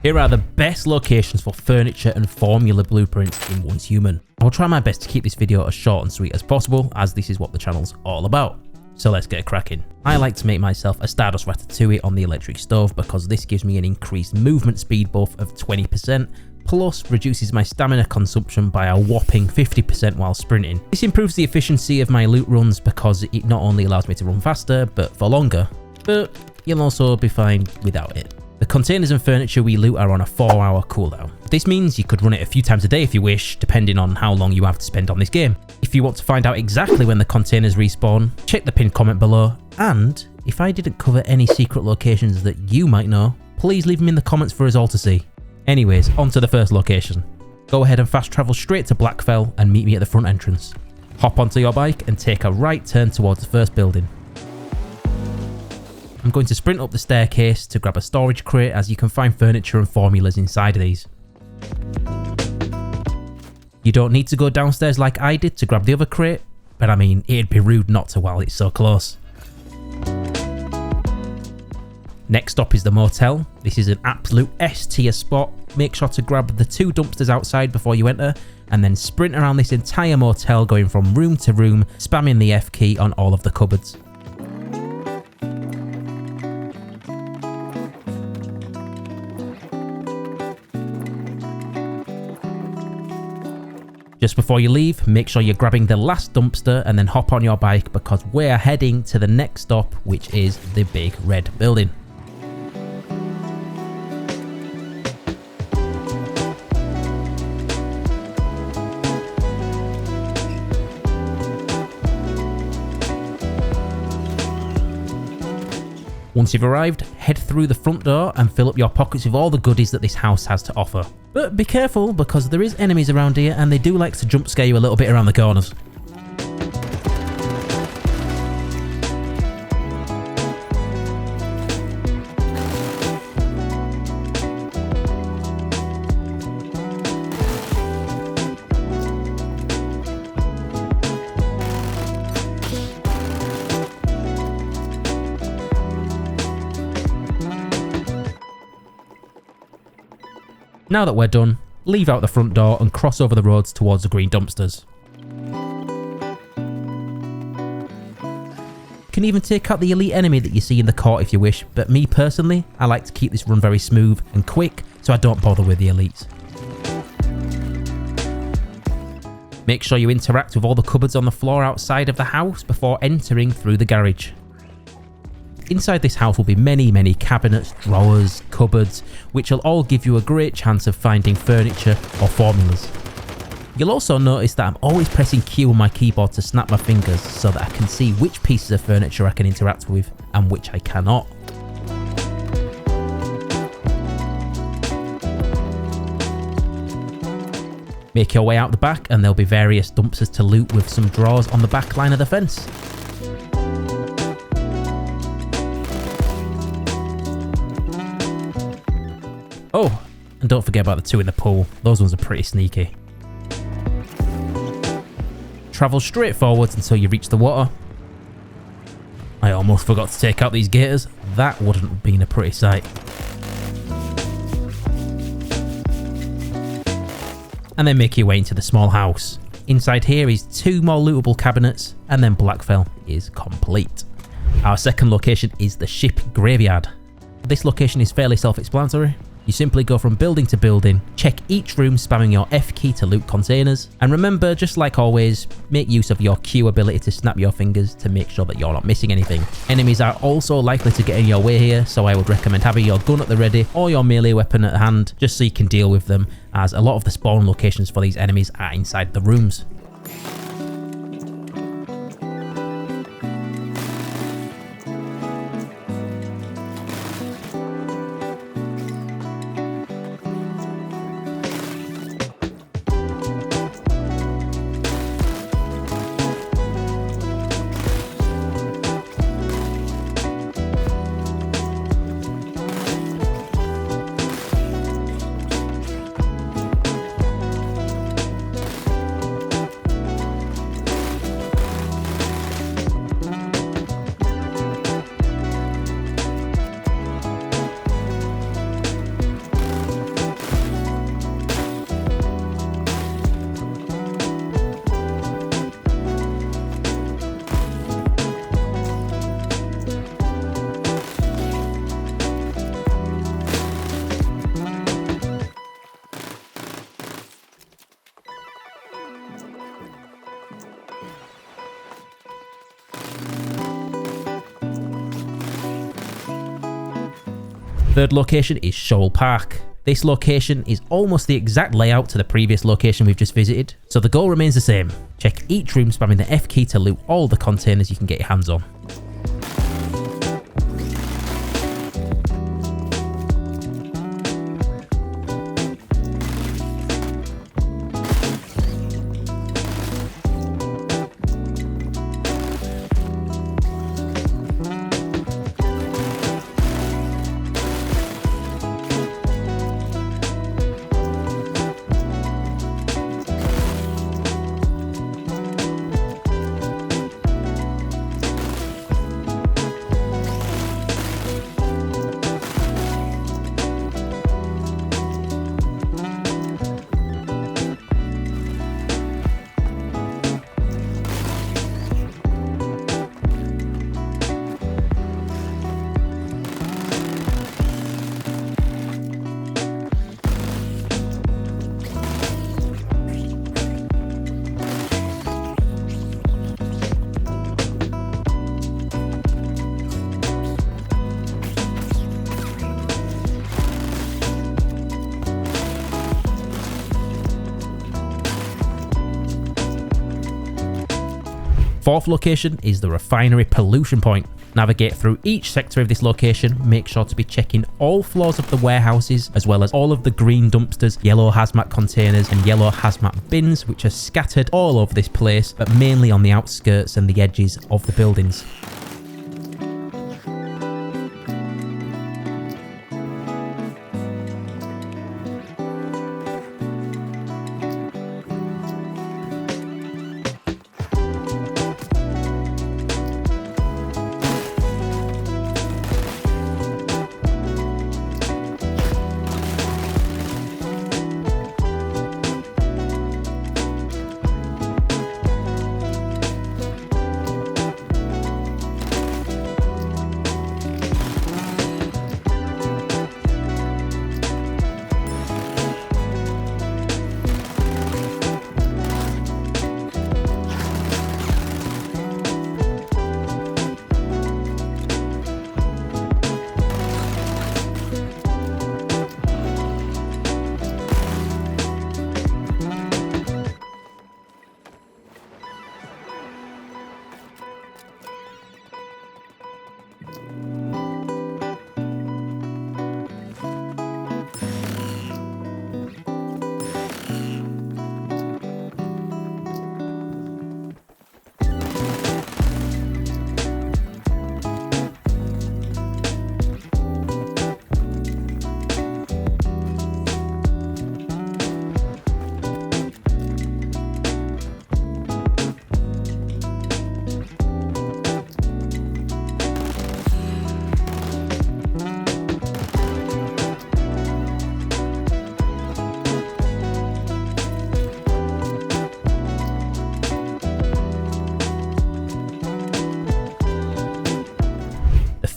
Here are the best locations for furniture and formula blueprints in Once Human. I'll try my best to keep this video as short and sweet as possible, as this is what the channel's all about. So let's get cracking. I like to make myself a Stardust Ratatouille on the electric stove because this gives me an increased movement speed buff of 20%, plus reduces my stamina consumption by a whopping 50% while sprinting. This improves the efficiency of my loot runs because it not only allows me to run faster, but for longer, but you'll also be fine without it. The containers and furniture we loot are on a 4-hour cooldown. This means you could run it a few times a day if you wish, depending on how long you have to spend on this game. If you want to find out exactly when the containers respawn, check the pinned comment below, and if I didn't cover any secret locations that you might know, please leave them in the comments for us all to see. Anyways, on to the first location. Go ahead and fast travel straight to Blackfell and meet me at the front entrance. Hop onto your bike and take a right turn towards the first building. I'm going to sprint up the staircase to grab a storage crate, as you can find furniture and formulas inside of these. You don't need to go downstairs like I did to grab the other crate, but I mean, it'd be rude not to while it's so close. Next stop is the motel. This is an absolute S tier spot. Make sure to grab the 2 dumpsters outside before you enter, and then sprint around this entire motel going from room to room, spamming the F key on all of the cupboards. Just before you leave, make sure you're grabbing the last dumpster and then hop on your bike because we're heading to the next stop, which is the big red building. Once you've arrived, head through the front door and fill up your pockets with all the goodies that this house has to offer. But be careful because there is enemies around here and they do like to jump scare you a little bit around the corners. Now that we're done, leave out the front door and cross over the roads towards the green dumpsters. You can even take out the elite enemy that you see in the court if you wish, but me personally, I like to keep this run very smooth and quick, so I don't bother with the elites. Make sure you interact with all the cupboards on the floor outside of the house before entering through the garage. Inside this house will be many cabinets, drawers, cupboards, which will all give you a great chance of finding furniture or formulas. You'll also notice that I'm always pressing Q on my keyboard to snap my fingers so that I can see which pieces of furniture I can interact with and which I cannot. Make your way out the back and there'll be various dumpsters to loot with some drawers on the back line of the fence. Oh, and don't forget about the 2 in the pool. Those ones are pretty sneaky. Travel straight forwards until you reach the water. I almost forgot to take out these gators. That wouldn't have been a pretty sight. And then make your way into the small house. Inside here is 2 more lootable cabinets, and then Blackfell is complete. Our second location is the ship graveyard. This location is fairly self-explanatory. You simply go from building to building, check each room spamming your F key to loot containers, and remember, just like always, make use of your Q ability to snap your fingers to make sure that you're not missing anything. Enemies are also likely to get in your way here, so I would recommend having your gun at the ready or your melee weapon at hand, just so you can deal with them, as a lot of the spawn locations for these enemies are inside the rooms. Third location is Shoal Park. This location is almost the exact layout to the previous location we've just visited, so the goal remains the same. Check each room spamming the F key to loot all the containers you can get your hands on. Fourth location is the Refinery pollution point. Navigate through each sector of this location, make sure to be checking all floors of the warehouses, as well as all of the green dumpsters, yellow hazmat containers and yellow hazmat bins, which are scattered all over this place, but mainly on the outskirts and the edges of the buildings.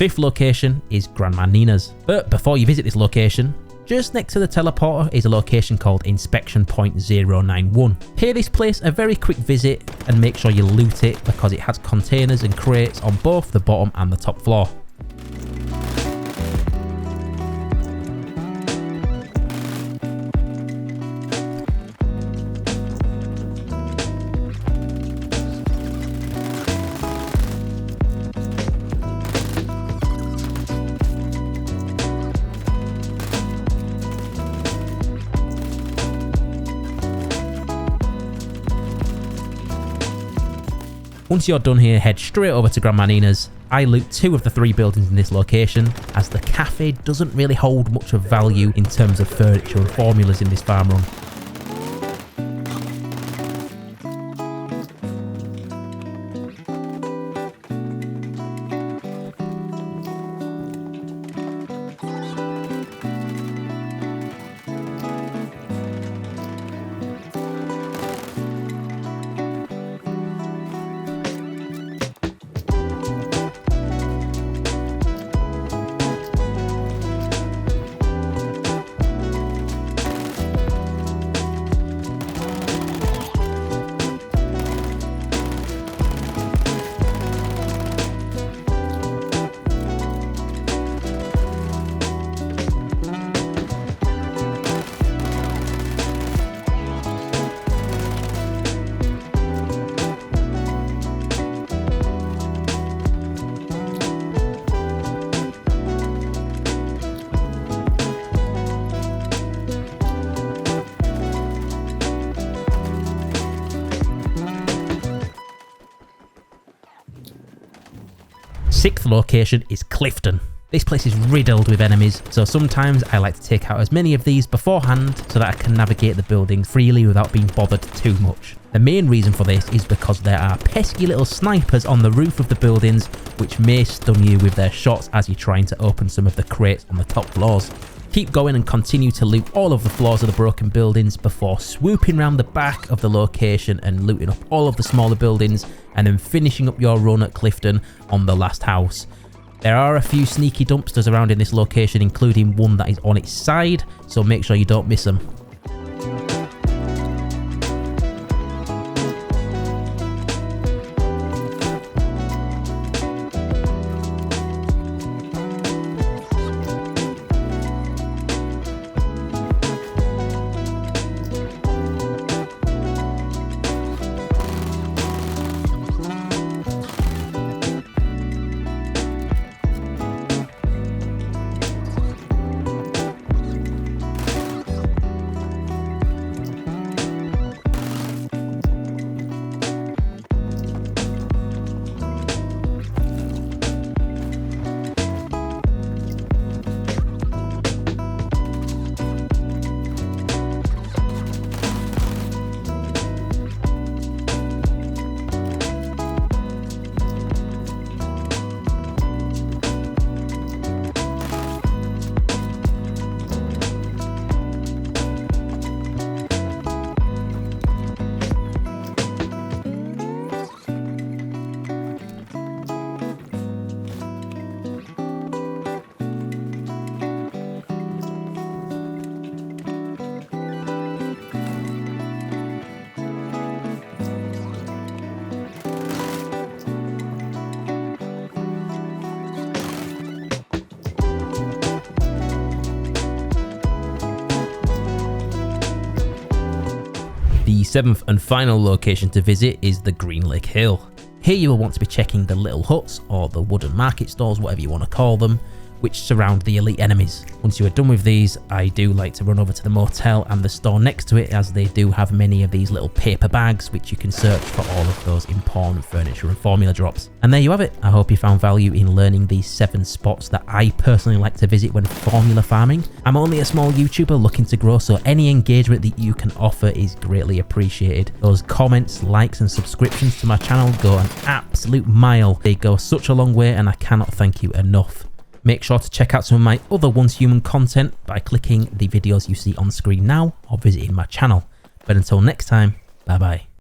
Fifth location is Grandma Nina's. But before you visit this location, just next to the teleporter is a location called Inspection Point 091. Pay this place a very quick visit and make sure you loot it because it has containers and crates on both the bottom and the top floor. Once you're done here, head straight over to Grandma Nina's. I loot 2 of the 3 buildings in this location, as the cafe doesn't really hold much of value in terms of furniture and formulas in this farm run. 6th location is Clifton. This place is riddled with enemies, so sometimes I like to take out as many of these beforehand so that I can navigate the building freely without being bothered too much. The main reason for this is because there are pesky little snipers on the roof of the buildings which may stun you with their shots as you're trying to open some of the crates on the top floors. Keep going and continue to loot all of the floors of the broken buildings before swooping around the back of the location and looting up all of the smaller buildings and then finishing up your run at Clifton on the last house. There are a few sneaky dumpsters around in this location, including one that is on its side, so make sure you don't miss them. The 7th and final location to visit is the Greenlake Hill. Here you will want to be checking the little huts, or the wooden market stalls, whatever you want to call them, which surround the elite enemies. Once you are done with these, I do like to run over to the motel and the store next to it, as they do have many of these little paper bags which you can search for all of those important furniture and formula drops. And there you have it. I hope you found value in learning these 7 spots that I personally like to visit when formula farming. I'm only a small YouTuber looking to grow, so any engagement that you can offer is greatly appreciated. Those comments, likes and subscriptions to my channel go an absolute mile. They go such a long way and I cannot thank you enough. Make sure to check out some of my other Once Human content by clicking the videos you see on screen now or visiting my channel. But until next time, bye bye.